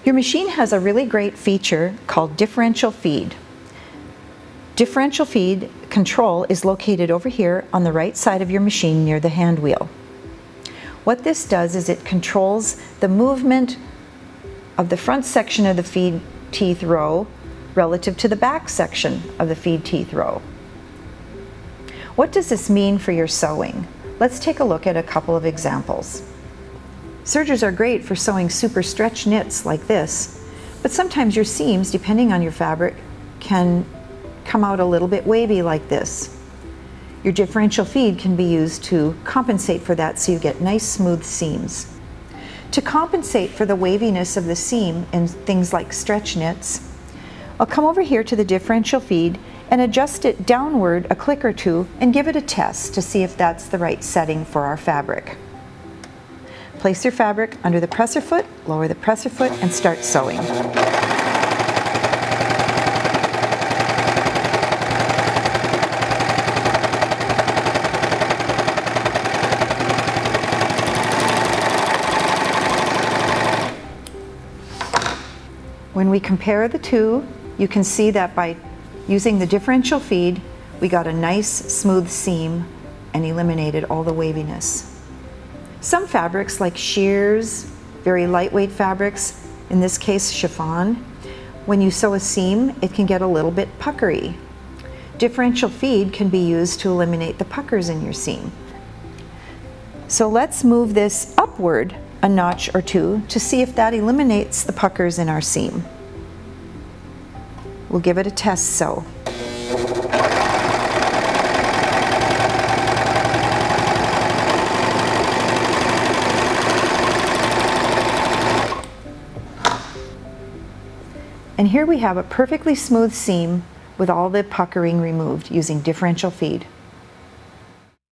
Your machine has a really great feature called differential feed. Differential feed control is located over here on the right side of your machine near the hand wheel. What this does is it controls the movement of the front section of the feed teeth row relative to the back section of the feed teeth row. What does this mean for your sewing? Let's take a look at a couple of examples. Sergers are great for sewing super stretch knits like this, but sometimes your seams, depending on your fabric, can come out a little bit wavy like this. Your differential feed can be used to compensate for that so you get nice smooth seams. To compensate for the waviness of the seam in things like stretch knits, I'll come over here to the differential feed and adjust it downward a click or two and give it a test to see if that's the right setting for our fabric. Place your fabric under the presser foot, lower the presser foot, and start sewing. When we compare the two, you can see that by using the differential feed, we got a nice smooth seam and eliminated all the waviness. Some fabrics like shears, very lightweight fabrics, in this case chiffon, when you sew a seam, it can get a little bit puckery. Differential feed can be used to eliminate the puckers in your seam. So let's move this upward a notch or two to see if that eliminates the puckers in our seam. We'll give it a test sew. And here we have a perfectly smooth seam with all the puckering removed using differential feed.